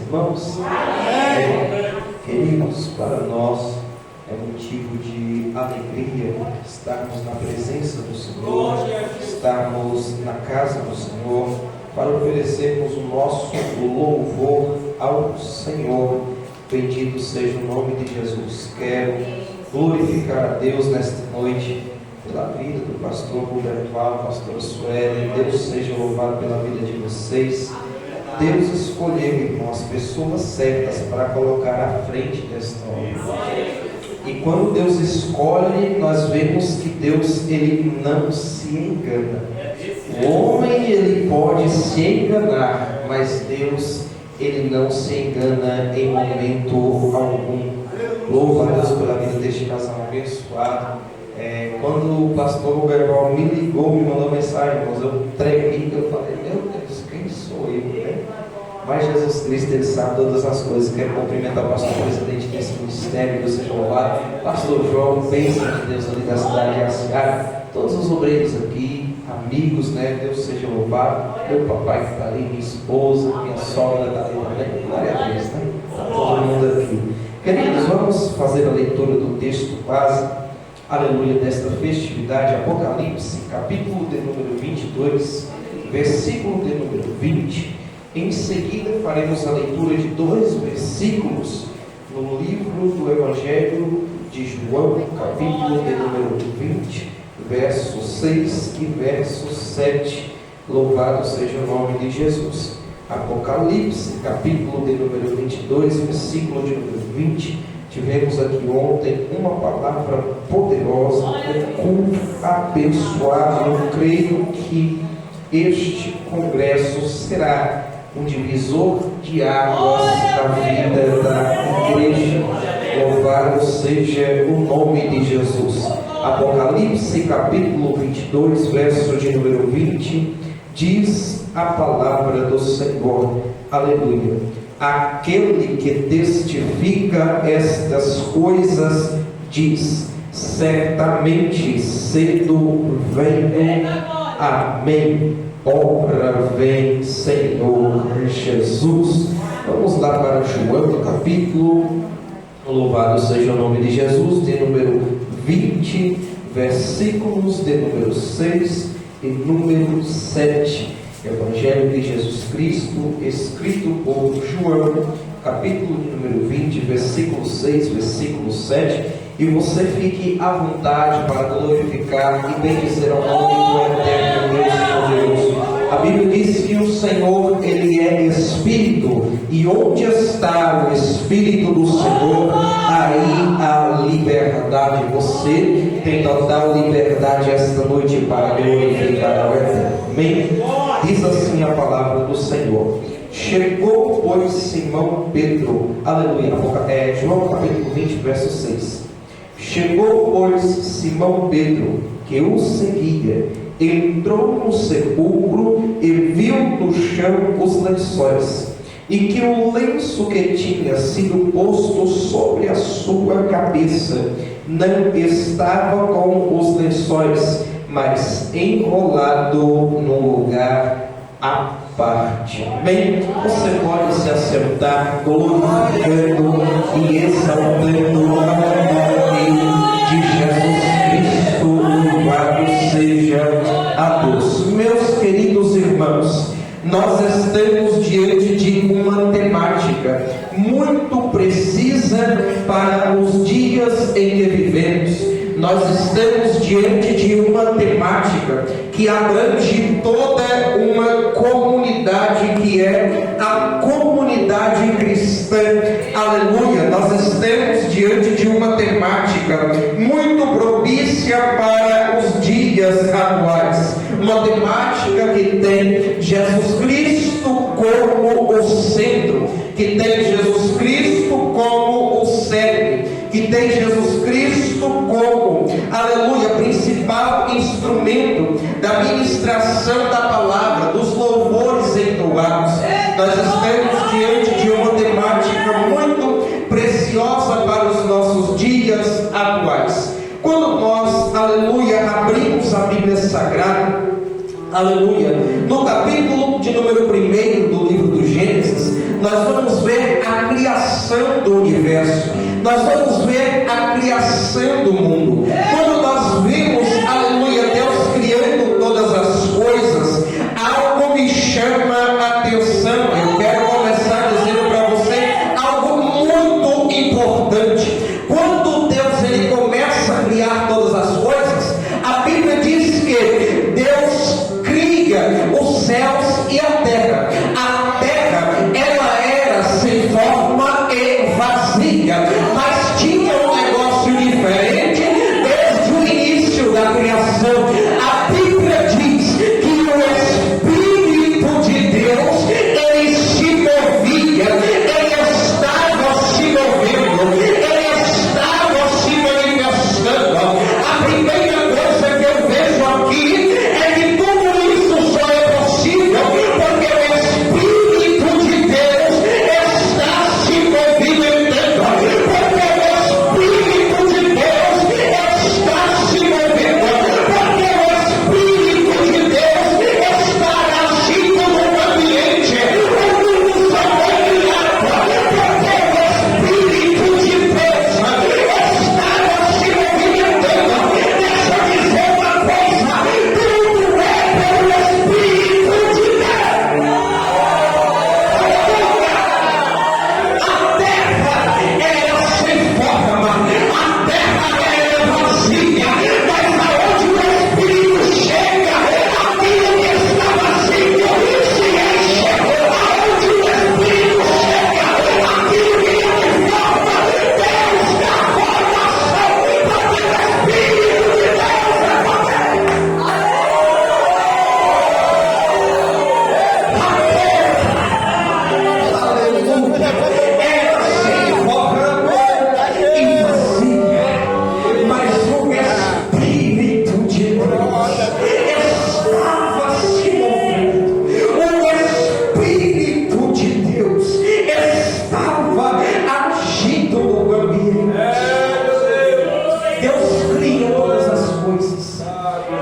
irmãos? Queridos, para nós é motivo de alegria estarmos na presença do Senhor, estarmos na casa do Senhor, para oferecermos o nosso louvor ao Senhor. Bendito seja o nome de Jesus. Quero glorificar a Deus nesta noite pela vida do pastor Roberval, pastora Sueli. Deus seja louvado pela vida de vocês. Deus escolheu, irmão, as pessoas certas para colocar à frente desta obra. E quando Deus escolhe, nós vemos que Deus, ele não se engana. O homem, ele pode se enganar, mas Deus, ele não se engana em momento algum. Louva a Deus pela vida deste casal abençoado. Quando o pastor Roberval me ligou, me mandou mensagem, irmãos, eu tremi, eu falei, meu Deus, quem sou eu, né? Mas Jesus Cristo, ele sabe todas as coisas. Quero cumprimentar o pastor presidente desse ministério, Deus seja louvado, pastor João, bênção de Deus ali da cidade de Aciara, todos os obreiros aqui, amigos, né? Deus seja louvado, meu papai que está ali, minha esposa, minha sogra está ali também, glória a Deus, né? Está todo mundo aqui. Queridos, vamos fazer a leitura do texto base, aleluia, desta festividade, Apocalipse, capítulo de número 22, versículo de número 20. Em seguida faremos a leitura de 2 versículos no livro do Evangelho de João, capítulo de número 20, verso 6 e verso 7. Louvado seja o nome de Jesus. Apocalipse, capítulo de número 22, versículo de número 20. Tivemos aqui ontem uma palavra poderosa, um culto abençoado. Eu creio que este congresso será um divisor de águas da vida da igreja. Louvado seja o nome de Jesus. Apocalipse capítulo 22, verso de número 20, diz a palavra do Senhor, aleluia: aquele que testifica estas coisas diz, certamente cedo venho, amém. Ora vem, Senhor Jesus. Vamos lá para João, capítulo, louvado seja o nome de Jesus, de número 20, versículos de número 6 e número 7. Evangelho de Jesus Cristo, escrito por João, capítulo de número 20, versículo 6, versículo 7. E você fique à vontade para glorificar e bendizer ao nome do eterno Deus poderoso. A Bíblia diz que o Senhor, ele é Espírito, e onde está o Espírito do Senhor, aí há liberdade. Você tem total liberdade esta noite para glorificar ao eterno. Amém? Diz assim a palavra do Senhor: chegou, pois, Simão Pedro, aleluia, João capítulo 20, verso 6. Chegou, pois, Simão Pedro, que o seguia, entrou no sepulcro e viu no chão os lençóis, e que o lenço que tinha sido posto sobre a sua cabeça não estava com os lençóis, mas enrolado num lugar à parte. Bem, você pode se assentar glorificando e exaltando o nome de Jesus Cristo. Louvado seja a Deus. Meus queridos irmãos, nós estamos diante de uma temática muito precisa para os dias em que vivemos. Nós estamos diante de uma temática que abrange toda uma comunidade, que é a comunidade cristã. Aleluia! Nós estamos diante de uma temática muito propícia para os dias atuais. Uma temática que tem Jesus Cristo como o centro, que tem Jesus Cristo como o cerne, que tem Jesus Cristo como, aleluia, principal instrumento da ministração da palavra, dos louvores entoados. Nós estamos diante de uma temática muito preciosa para os nossos dias atuais. Quando nós, aleluia, abrimos a Bíblia Sagrada, aleluia, no capítulo de número 1 do livro do Gênesis, nós vamos ver nós vamos ver a criação do mundo. Quando nós vemos, aleluia, Deus criando todas as coisas, algo me chama a atenção. Eu quero começar dizendo para você algo muito importante. Quando Deus ele começa a criar todas as coisas, a Bíblia diz que Deus cria os céus e a terra. A terra, ela era sem forma e vazia, mas tinha um negócio diferente desde o início da criação. A Bíblia diz que o Espírito de Deus, ele se movia, ele estava se movendo, ele estava se manifestando. A primeira coisa que eu vejo aqui é que tudo isso só é possível porque o Espírito de Deus está se movimentando, porque o Espírito de Deus está se movendo, porque o Espírito de Deus está agindo no ambiente. O mundo só foi criado porque o Espírito de Deus estava se movimentando. Deixa eu dizer uma coisa: tudo é pelo Espírito de Deus. A terra era sem forma, a terra era vazia, mas aonde o Espírito chega, aquilo que está vazio se enche. Aonde o Espírito chega, aquilo que não tem forma, Deus dá formação, porque o Espírito de Deus é era sem forma e vazia, mas o Espírito de Deus estava se movendo. O Espírito de Deus estava agindo no ambiente. Deus cria todas as coisas.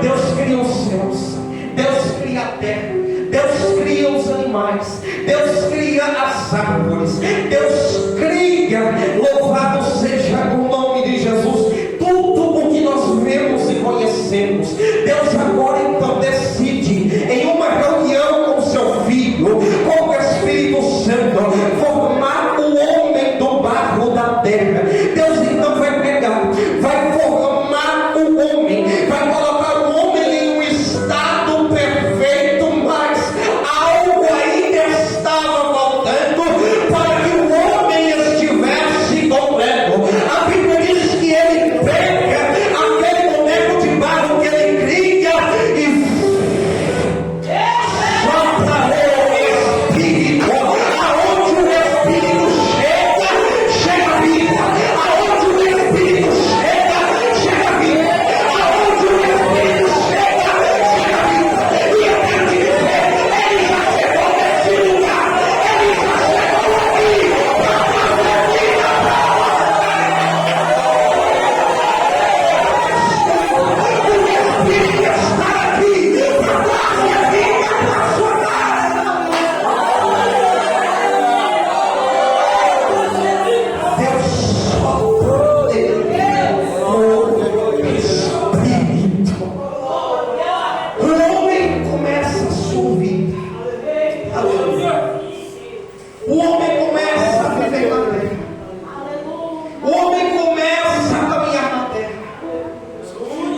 Deus cria os céus, Deus cria a terra, Deus cria os animais, Deus cria as árvores, Deus cria, louvado seja o nome de Jesus, tudo o que nós vemos e conhecemos. Deus agora então decide, em uma reunião com seu Filho, com o Espírito Santo, formar o homem do barro da terra. Deus então vai pegar, vai formar o homem, vai colocar o homem em um estado perfeito, mas algo ainda estava faltando para que o homem estivesse completo. A Bíblia diz que ele pega aquele boneco de barro que ele cria e sopra o Espírito. Aonde o Espírito chega, chega vida. Aonde o Espírito chega, chega vida. Aonde o Espírito chega, chega vida. E eu quero te dizer, ele já chegou nesse lugar, ele já chegou aqui para fazer vida. O Espírito está aqui para fazer vida para a sua casa. Deus soprou nele o Espírito. O homem começa a sua vida. Aleluia. O homem começa a viver na terra. O homem começa a caminhar na terra.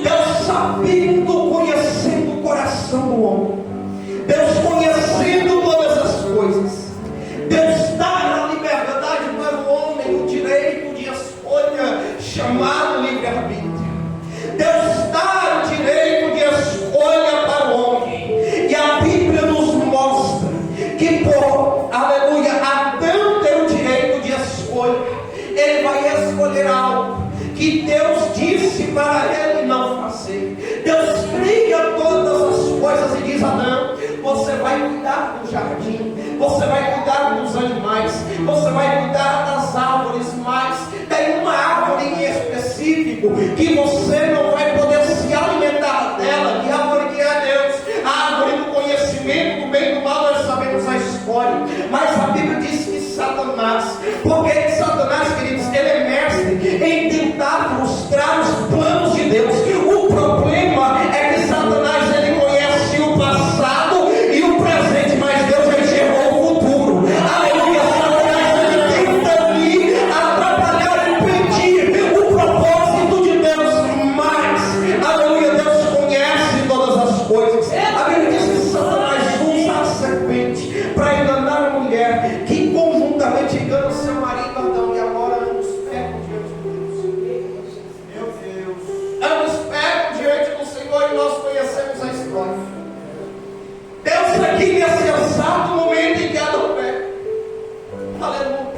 Deus sabendo, conhecendo o coração do homem. Deus conhecendo todas as coisas. Deus dá a liberdade para o homem, o direito de escolha, chamado livre-arbítrio. Deus dá o direito de escolha para o homem. E a Bíblia nos mostra que por, aleluia, Adão ter o direito de escolha, ele vai escolher algo que Deus disse para ele não fazer. Deus cria todas as coisas e diz: Adão, você vai cuidar do jardim, você vai cuidar dos animais, você vai cuidar das árvores, mas tem uma árvore em específico que você não vai poder se alimentar dela. Que árvore que é, Deus? A árvore do conhecimento do bem e do mal. Nós sabemos a história, mas a Bíblia diz que Satanás, porque Satanás, queridos, ele é mestre serpente para enganar a mulher, que conjuntamente engana seu marido Adão, e agora ambos pecam diante de Deus. Meu Deus, ambos pecam diante do Senhor, e nós conhecemos a história. Deus aqui nesse exato momento em que Adão peca, aleluia,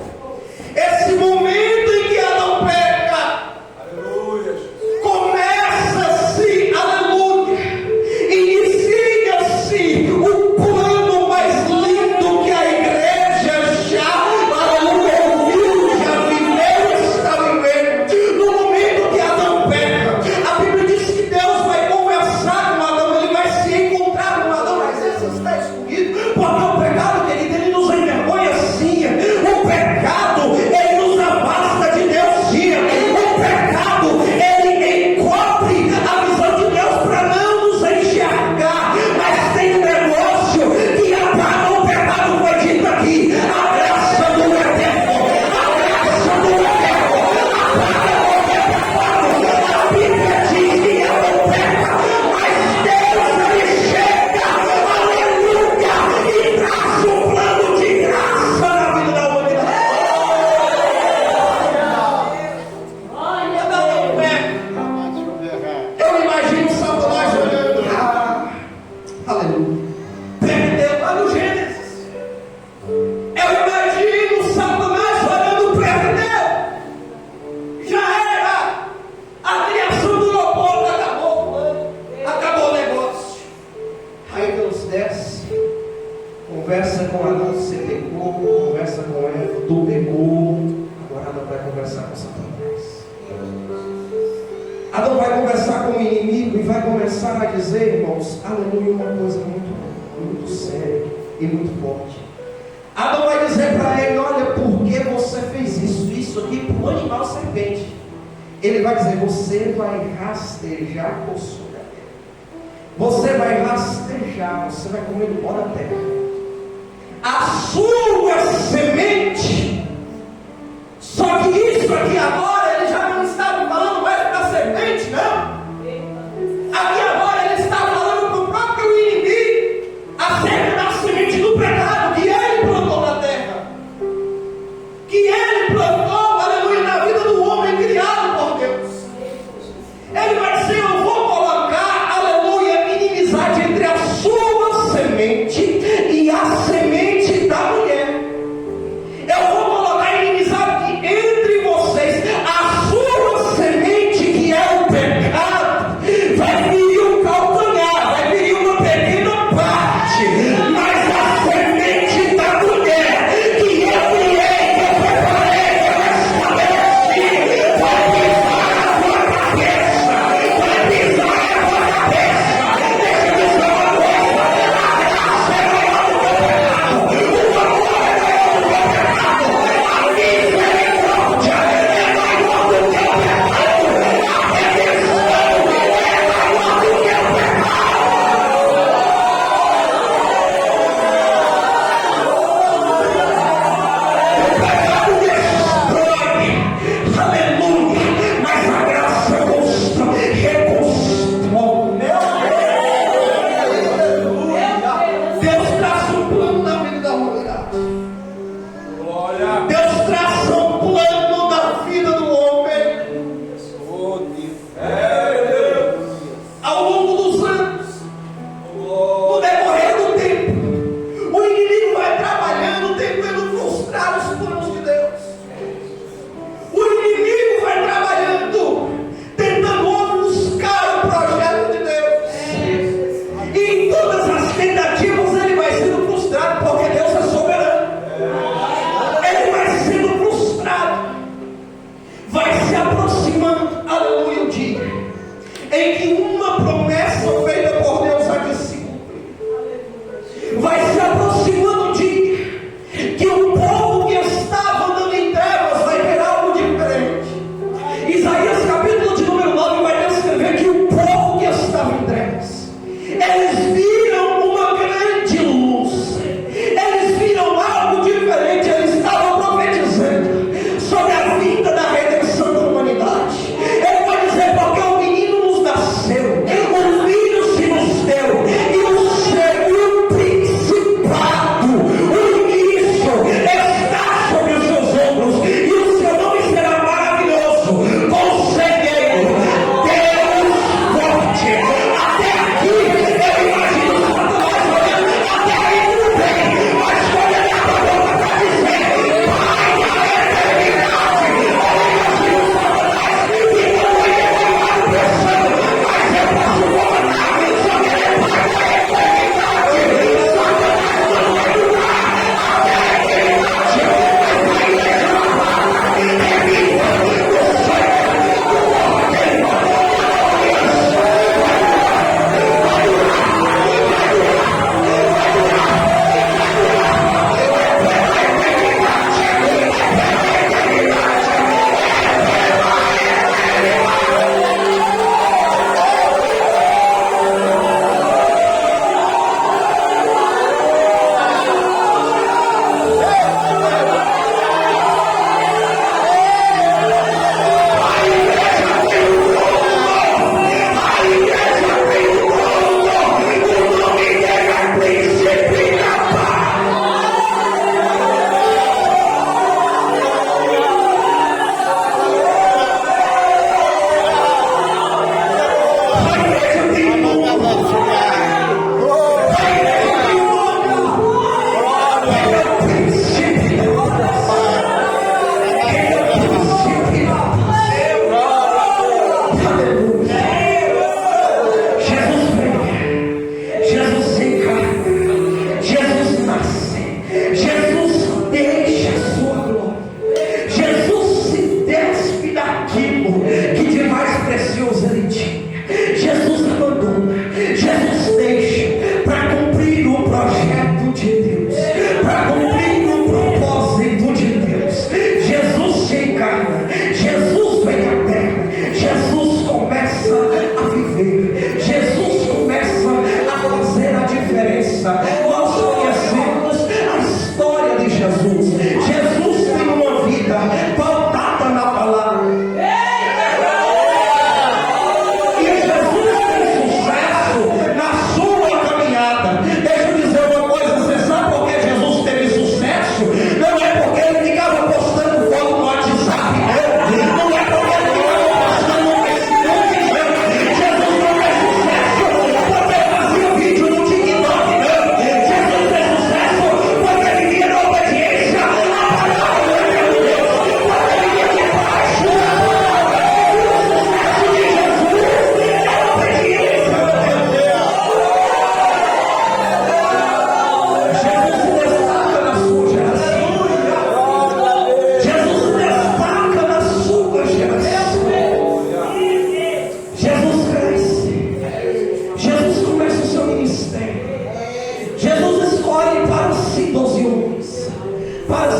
esse momento em que Adão peca, aleluia, começa-se, aleluia, inicia-se o plano mais lindo que a igreja já, aleluia, ouviu, já viveu e está vivendo. No momento que Adão peca, a Bíblia diz que Deus vai conversar com Adão, ele vai se encontrar com Adão, mas esse está escondido, porque o pecado, querido, ele nos envergonha sim, o pecado, ele nos afasta de Deus sim, o pecado, ele encobre a visão de Deus para não nos enxergar, mas tem um negócio que apaga o pecado, foi dito aqui, a graça do eterno, a graça do eterno, apaga qualquer pecado. A Bíblia diz que Adão peca, mas Deus ele chega, aleluia, e traz um plano de graça na vida da humanidade. Adão não peca. Eu imagino Satanás olhando, aleluia, perdeu lá no Gênesis. Eu imagino Satanás olhando, perdeu. Já era a criação do lobo, acabou o plano, acabou o negócio. Aí Deus desce, conversa com Adão, você pecou, conversa com ela, tu pecou. Agora Adão vai conversar com Satanás. Adão vai conversar com o inimigo e vai começar a dizer, irmãos, aleluia, uma coisa muito séria e muito forte. Adão vai dizer para ele, olha, por que você fez isso aqui para o animal serpente? Ele vai dizer, você vai rastejar por sobre a terra. Você vai rastejar, você vai comer do pó da terra. A sua semente. Só que isso aqui agora, ele já não estava falando mais para a serpente, não. Aqui agora ele está falando para o próprio inimigo, acerca da semente do pecado que ele plantou na terra, que ele plantou, aleluia, na vida do homem criado por Deus. Ele vai dizer, eu vou colocar, aleluia, inimizade entre a sua semente e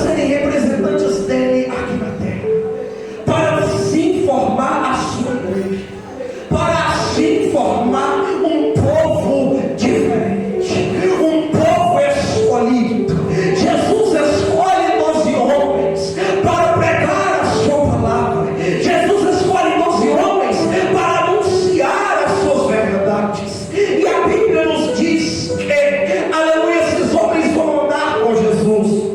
serem representantes dele aqui na terra, para assim formar a sua igreja, para assim formar um povo diferente, um povo escolhido. Jesus escolhe 12 homens para pregar a sua palavra. Jesus escolhe 12 homens para anunciar as suas verdades. E a Bíblia nos diz que, aleluia, esses homens vão andar com Jesus.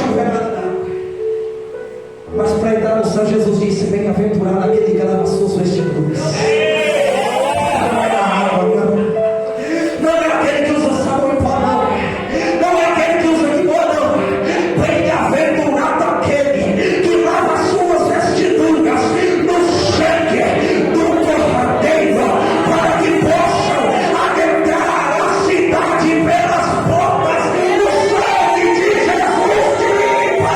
chover nada d'água. Mas para entrar no céu, Jesus disse: bem-aventurado aquele que lava as suas vestiduras. Não é da água, não. Não é aquele que usa sabão em pó, não. Não é aquele que usa de boa, não. Bem-aventurado aquele que lava as suas vestiduras no sangue do Cordeiro, para que possam adentrar a cidade pelas portas. O sangue de Jesus te limpa.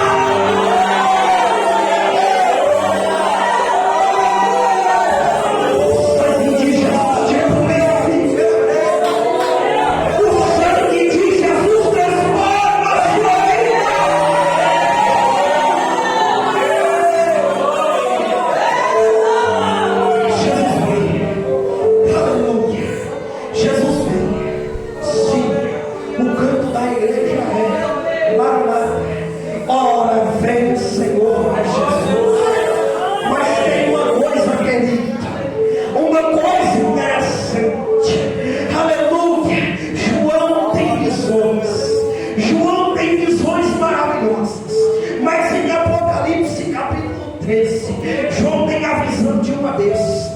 João tem a visão de uma besta.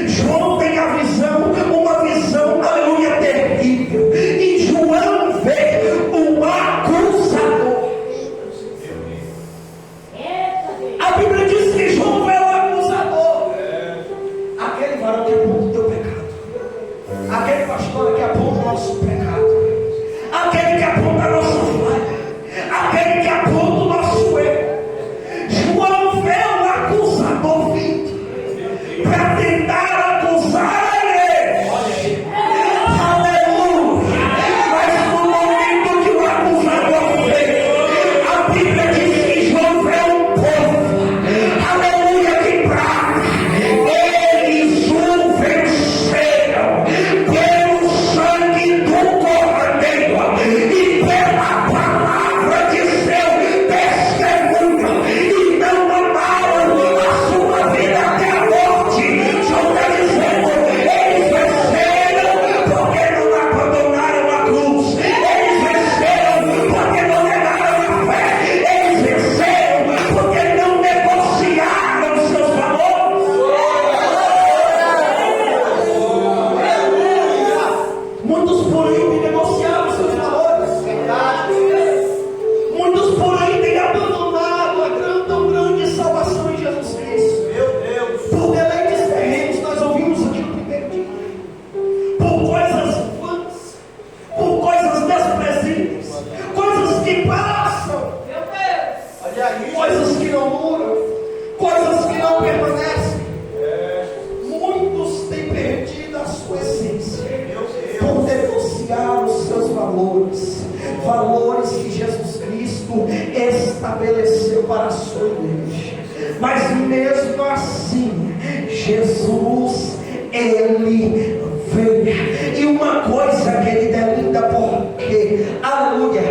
João tem a visão, uma visão, aleluia, terrível. E João vê um acusador. A Bíblia diz que João vê um acusador. Aquele varão que aponta o teu pecado. Aquele pastor que aponta o nosso pecado. Aquele que aponta a nossa falha. Aquele que aponta o nosso erro. João vê um acusador vindo para tentar acusar ele. Aleluia. Mas no momento que o acusador veio, a Bíblia diz que João vê um povo, aleluia, que brava. Eles o venceram pelo sangue do Cordeiro e pela palavra de seu testemunho, e não amaram a sua vida até a morte. João está dizendo: eles venceram porque não abandonaram a cruz. Eles venceram porque não negaram a fé. Eles venceram porque não negociaram seus valores. Muitos por aí têm negociado seus valores. Muitos por aí têm abandonado a tão grande salvação em Jesus Cristo. Por deleites terrenos, nós ouvimos aqui no primeiro dia. Por coisas vãs, por coisas desprezíveis, coisas que passam, coisas que não duram, coisas que não permanecem. Muitos têm perdido a sua essência por negociar os seus valores, valores que Jesus Cristo estabeleceu para a sua igreja. Mas mesmo assim, Jesus, ele veio. E uma coisa, querida, é linda, porque, aleluia,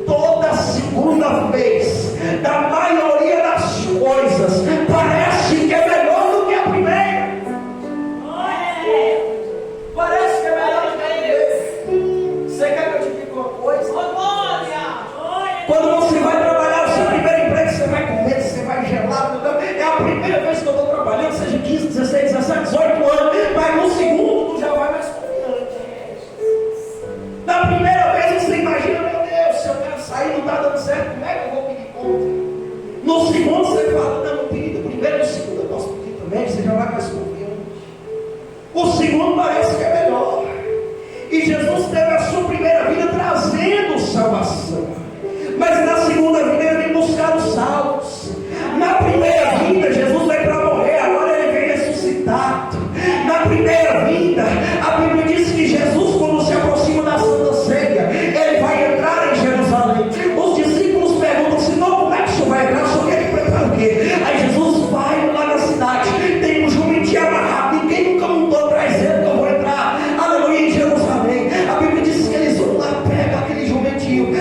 toda segunda vez, da maioria das coisas, parece que é melhor do que a primeira. Parece que é melhor do que a primeira. Você quer que eu te diga uma coisa? Quando você vai trabalhar o seu primeiro emprego, você vai com medo, você vai gelado. É a primeira vez que eu estou trabalhando, seja 15, 16, 17, 18 anos, mas no segundo tu já vai mais confiante. Na primeira vez você imagina: meu Deus, se eu quero sair, não está dando certo, como é que eu vou pedir conta? No segundo você fala: não, não pedi do primeiro, no segundo eu posso pedir também, você já vai mais confiante. O segundo parece que é melhor. E Jesus teve a sua primeira vida trazendo salvação, mas na segunda vida ele vem buscar os salvos. Na primeira vida Jesus veio para morrer, agora ele vem ressuscitado. Na primeira vida a Bíblia diz que Jesus, quando se aproxima da Santa Ceia, ele vai entrar em Jerusalém. Os discípulos perguntam: Senhor, como é que o senhor vai entrar? O senhor quer que prepare o quê? Aí Jesus vai lá na cidade, tem um jumentinho amarrado, ninguém nunca montou atrás dele, que eu vou entrar, aleluia, em Jerusalém. A Bíblia diz que eles vão lá, pegam aquele jumentinho,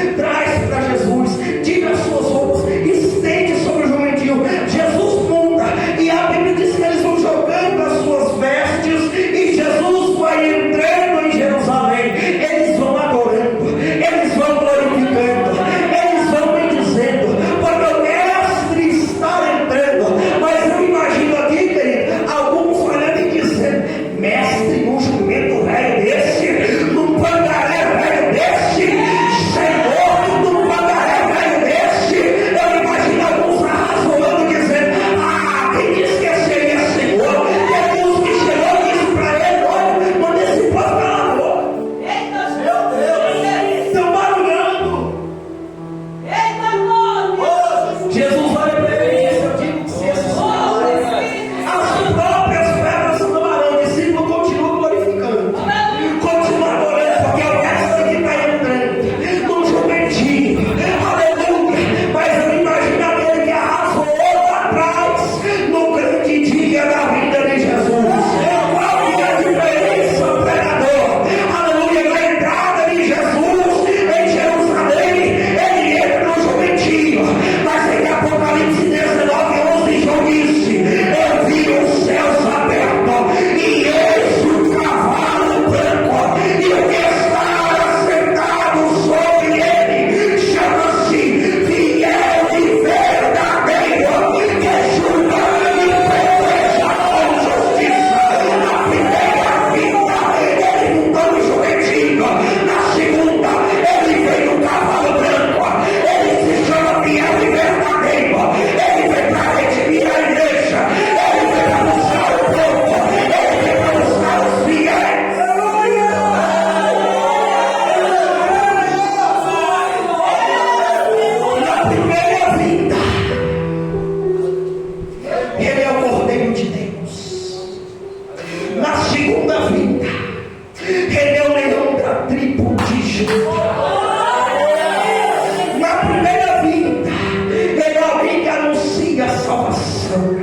salvação.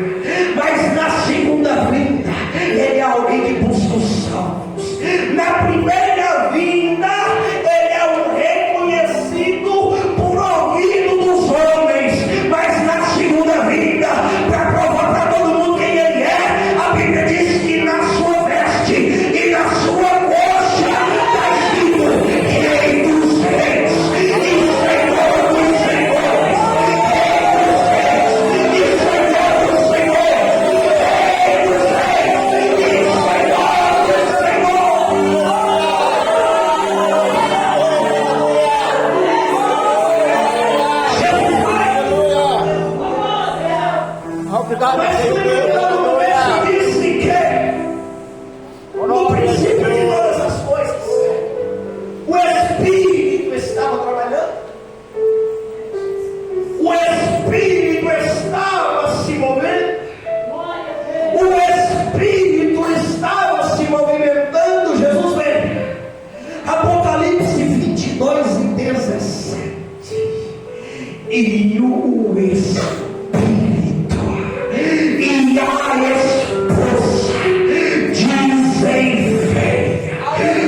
Mas na segunda vinda, ele é alguém que busca os salvos. Na primeira vinda, ele é um reconhecido por ouvido dos homens. Mas na segunda vinda, para provar para todo mundo quem ele é, a Bíblia diz que na sua veste e na sua coxa está escrito Rei dos Reis e Senhor dos Senhores. Rei dos Reis e Senhor dos Senhores. Rei dos Reis e Senhor dos Senhores. Mas o texto disse que no princípio de todas as coisas o Espírito estava trabalhando, o Espírito estava se movendo, o Espírito estava se movimentando. Jesus veio. Apocalipse 22:17. E o Espírito e a esposa dizem venha.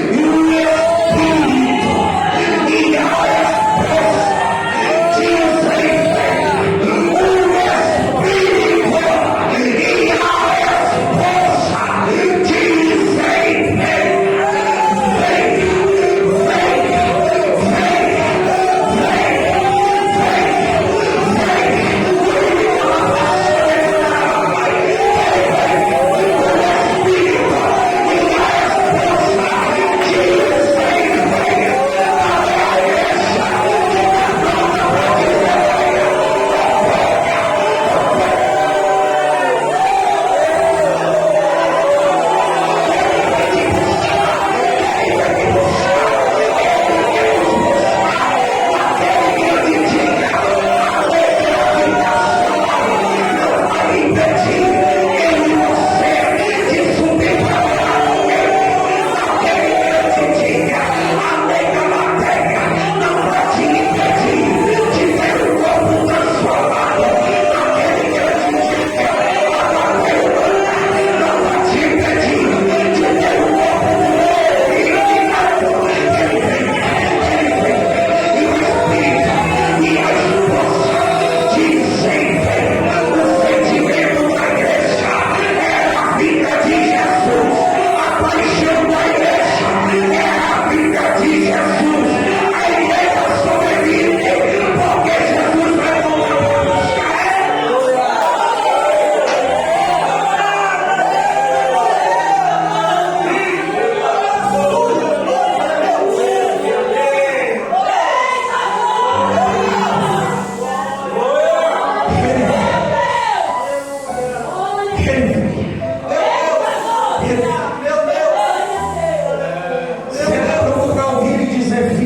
E o Espírito e a esposa dizem venha. O Espírito e a esposa dizem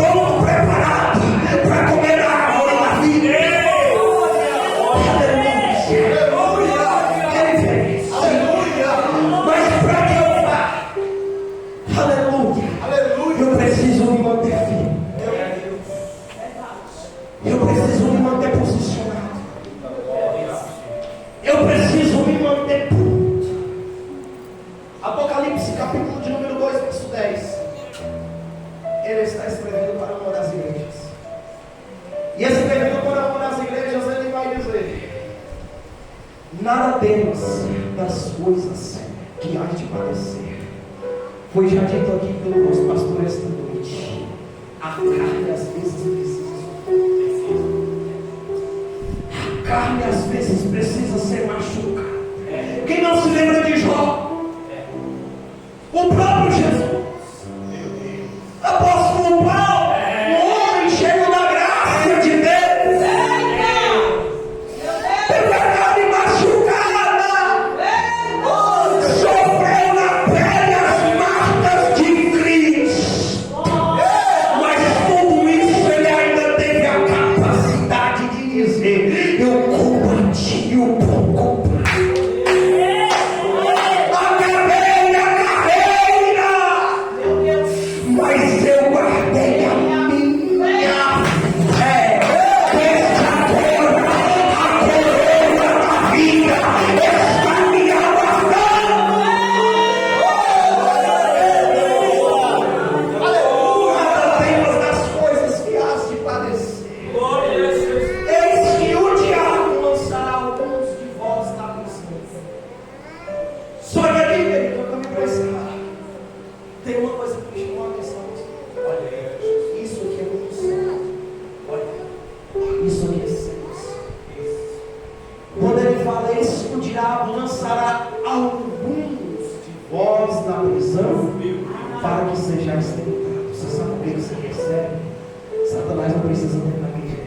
venha. Nada temas das coisas que há de padecer. Foi já dito aqui pelo nosso pastor esta noite. A carne às vezes precisa sofrer. A carne às vezes precisa ser machucada. Quem não se lembra de Jó? O próprio Jesus. Apóstolo Paulo, um homem cheio da graça de Deus. Teve a carne machucada. Sofreu na pele as marcas de Cristo. Mas tudo isso ele ainda teve a capacidade de dizer: eu combati o bom combate. caminho para encerrar. Tem uma coisa que me chamou a atenção. Olha, isso aqui é muito sério. Olha, isso aqui é sério. Quando ele fala isso, o diabo lançará alguns de vós na prisão para que sejais tentados. Você sabe o que você recebe? Satanás não precisa tentar quem já é.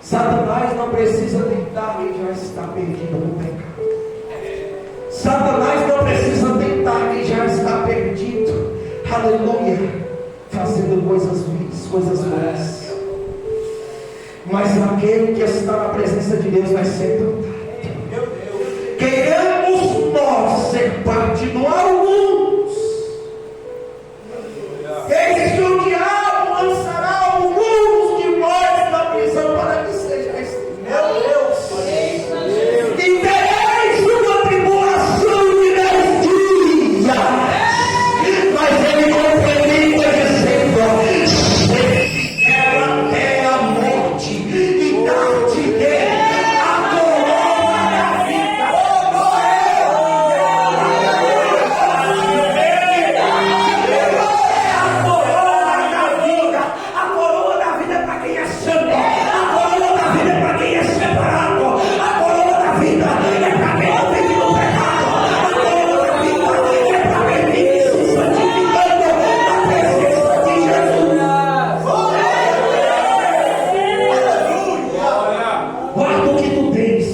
Satanás não precisa tentar quem já está perdido no pecado. Satanás não precisa tentar quem já está perdido. Aleluia. Fazendo coisas ruins, coisas boas. Mas aquele que está na presença de Deus vai ser tentado. Queremos nós ser parte de alguns. Eis que o diabo lançará alguns de nós na prisão para que sejais. Meu Deus! E tereis uma tribulação de 10 dias. Mas ele complementa dizendo: ela até a morte e dar-te a coroa da vida. A coroa da vida é para quem é santo. A coroa da vida é para quem é separado. A coroa da vida é para quem não vive no pecado. A coroa da vida é para quem vive se santificando na presença de Jesus. Guarda o que tu tens.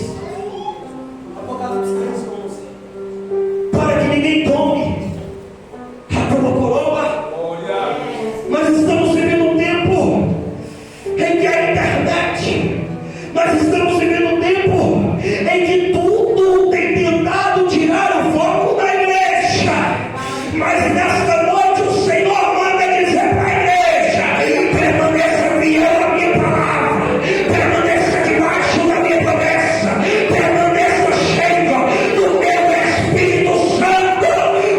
Apocalipse 3:11. Para que ninguém tome a tua coroa. Nós estamos vivendo um tempo em que a internet, nós estamos vivendo um tempo em que tudo tem tentado tirar o foco da igreja. Mas nesta noite o Senhor manda dizer para a igreja: permaneça fiel à minha palavra, permaneça debaixo da minha promessa, permaneça cheio do meu Espírito Santo,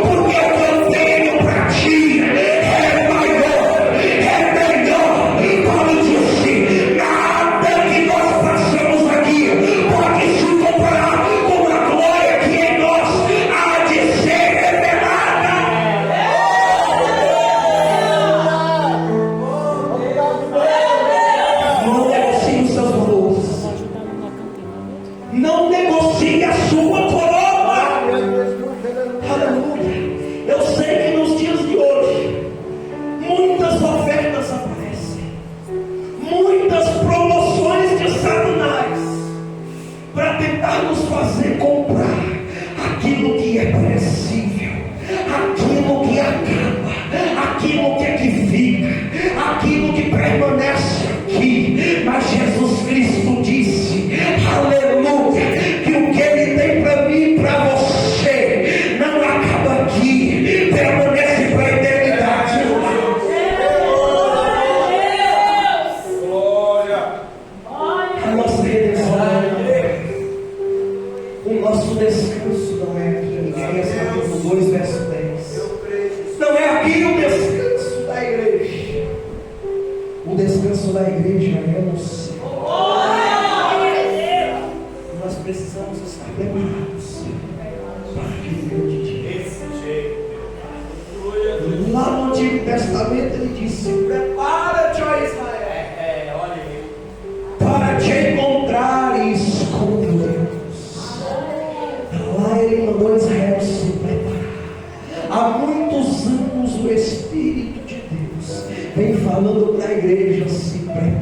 porque o que eu tenho para ti é maior, é melhor. Paulo disse: nada que nós passamos aqui pode se comparar com a glória que em nós há de ser revelada. Não negocie os seus valores. Não negocie a sua coroa. Aleluia. Eu sei que nos dias de hoje muitas ofertas aparecem, muitas promoções de Satanás para tentar nos fazer comprar aquilo que é perecível, aquilo que acaba, aquilo que é que fica, aquilo que permanece aqui. Mas Jesus Cristo disse, aleluia, que o que Ele tem para mim e para você não acaba aqui, permanece para a eternidade. A nossa redenção não é aqui. O nosso descanso não é aqui. Isaías capítulo 2, verso 10. Não é aqui o descanso da igreja. O descanso da igreja é no céu. Nós precisamos estar preparados para aquele grande dia. Lá no Antigo Testamento ele disse: prepara-te, ó Israel, para te encontrares com Deus. Lá ele mandou Israel se preparar. Há muitos anos o Espírito de Deus vem falando para a igreja se preparar.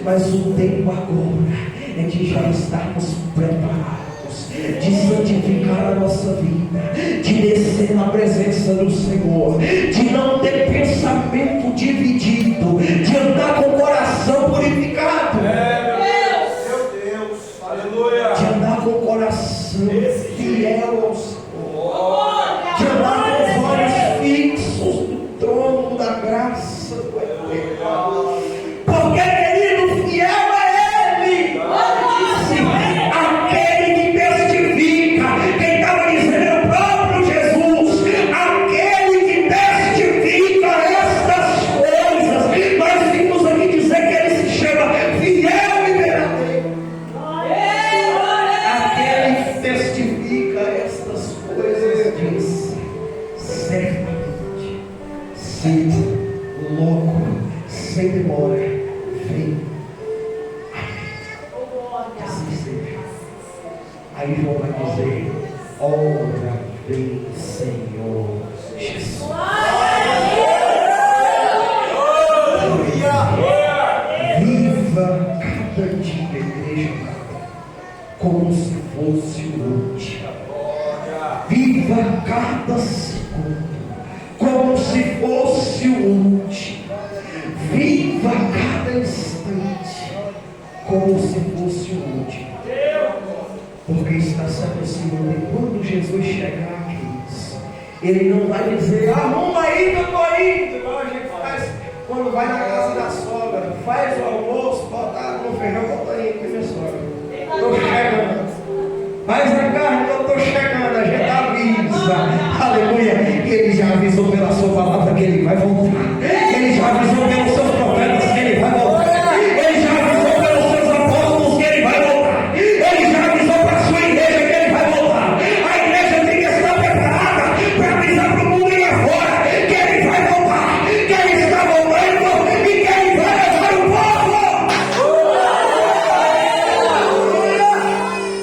Mas o tempo agora é de já estarmos preparados, de santificar a nossa vida, de descer na presença do Senhor, de não ter pensamento dividido, de andar com o coração purificado, de andar com o coração fiel ao Senhor, de andar com os olhos fixos no trono da graça do Eterno. Porque, querido, fiel é Ele. Aquele que testifica. Quem estava dizendo é o próprio Jesus. Aquele que testifica. Ora vem, Senhor Jesus. Viva cada dia da igreja como se fosse o último. Viva cada segundo como se fosse o último. Viva cada instante como se fosse o último. Porque está se aproximando. E quando Jesus chegar aqui, Ele não vai dizer: arruma aí que eu estou indo, igual a gente faz quando vai na casa da sogra. Faz o almoço, bota água no feijão, bota aí com minha sogra. Estou chegando. Faz a carne que eu estou chegando. A gente avisa. Aleluia. E Ele já avisou pela sua palavra que Ele vai voltar. Ele já avisou pelos seus profetas que Ele vai voltar. Ele já avisou pelos seus apóstolos que Ele vai voltar. Ele já avisou para a sua igreja que Ele vai voltar. A igreja tem que estar preparada para avisar para o mundo e afora que Ele vai voltar, que Ele está voltando e que Ele vai levar o povo.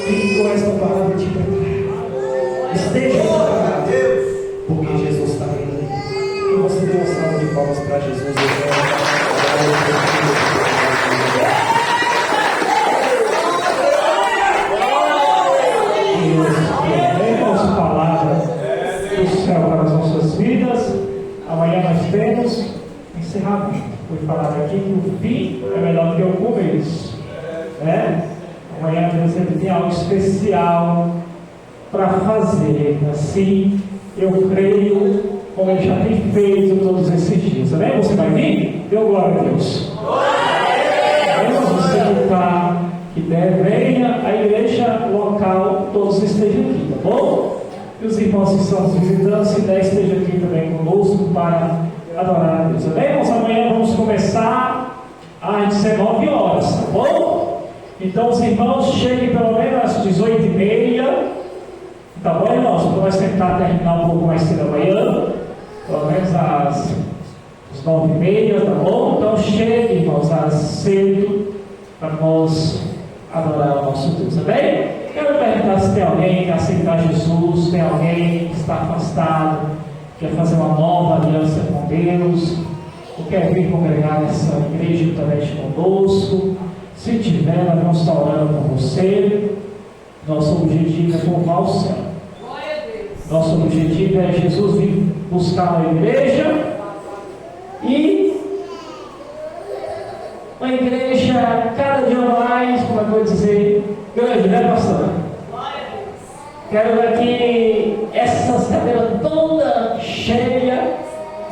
Fique com esta palavra de preparo. Esteja preparado, porque Jesus está vindo aí. E você dê uma salva de palmas para Jesus. Temos palavra do céu para as nossas vidas. Amanhã nós temos encerramento. Foi falado aqui que o fim é melhor do que o começo, né? Amanhã Deus tem algo especial para fazer. Assim, eu creio, como Ele já tem feito todos esses dias. Amém? Você vai vir? Deu glória a Deus. Vamos você que está, que der, venha. A igreja local, todos estejam aqui, tá bom? E os irmãos que estão nos visitando, se der, esteja aqui também conosco para adorar a Deus. Amém? Irmãos, amanhã vamos começar às 19 horas, tá bom? Então os irmãos cheguem pelo menos às 18h30. Tá bom, irmãos? Então nós tentar terminar um pouco mais cedo amanhã, pelo menos às 9h30, tá bom? Então chegue, irmãos, às cedo para nós adorar o nosso Deus, tá bem? Quero perguntar se tem alguém que quer aceitar Jesus, tem alguém que está afastado, quer fazer uma nova aliança com Deus, ou quer vir congregar nessa igreja juntamente conosco. Se tiver, nós vamos estar orando por você. Nosso objetivo é povoar o céu. Nosso objetivo é Jesus vir buscar uma igreja e uma igreja cada dia mais, como é que eu vou dizer, grande, né, pastor? Quero ver aqui essas cadeiras todas cheias,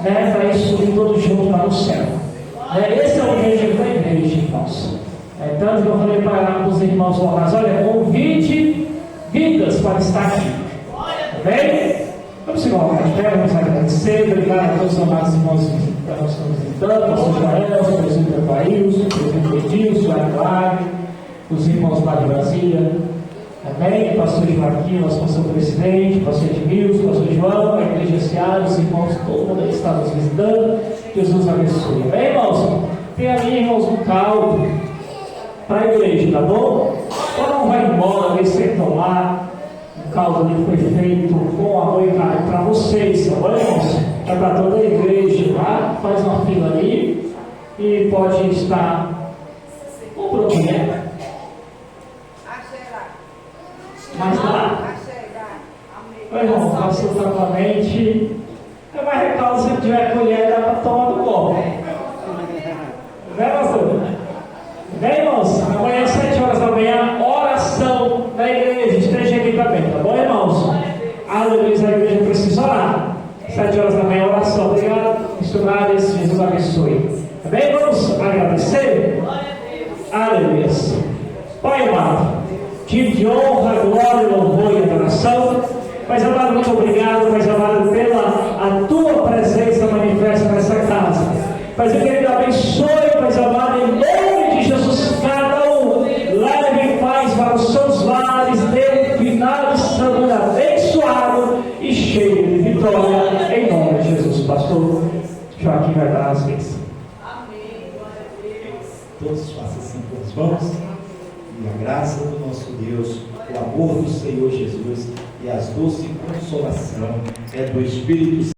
né, para ir subir todos juntos lá no céu. Esse é o objetivo da igreja, irmãos. Tanto que eu falei para os irmãos locais: olha, convide vidas para estar aqui. Amém? Vamos se colocar de pé, vamos agradecer. Obrigado a todos os amados irmãos que nós estamos visitando, o pastor Joel, o presidente Evaílson, o presidente Edilson, o Eduardo, os irmãos lá de Brasília. Amém? O pastor Joaquim, nosso pastor presidente, o pastor Edmilson, o pastor João, a igreja Seara, os irmãos, todo mundo que está nos visitando. Jesus abençoe. Amém, irmãos? Tem ali, irmãos, um caldo para a igreja, tá bom? Ou não vai embora, eles sentam lá. O caldo ali foi feito com amor e carinho para vocês, tá bom, irmãos? É para toda a igreja, tá? Faz uma fila ali e pode estar comprando, né? Mas lá, o irmão, faça totalmente. É mais recaldo, se tiver colher, dá para tomar do copo. Né, pastor? Bem, irmãos, amanhã às 7 horas da manhã, oração da igreja. Esteja aqui também, tá bom, irmãos? Aleluia, a igreja precisa orar. 7 horas da manhã, oração. Obrigado, missionários. Jesus abençoe. Tá bem? Vamos agradecer? Aleluia. Pai amado, de honra, glória, louvor e adoração. Mas amado, muito obrigado, mas amado, pela a tua presença manifesta nessa casa. Mas eu quero que abençoe, mas amado, em nome de Jesus, cada um leve em paz para os seus lares, dê um final de semana abençoado e cheio de vitória, em nome de Jesus. Pastor Joaquim vai dar as bênçãos. Amém, glória a Deus. Todos façam assim com as mãos, e a graça do nosso Deus, o amor do Senhor Jesus e a doce consolação é do Espírito Santo.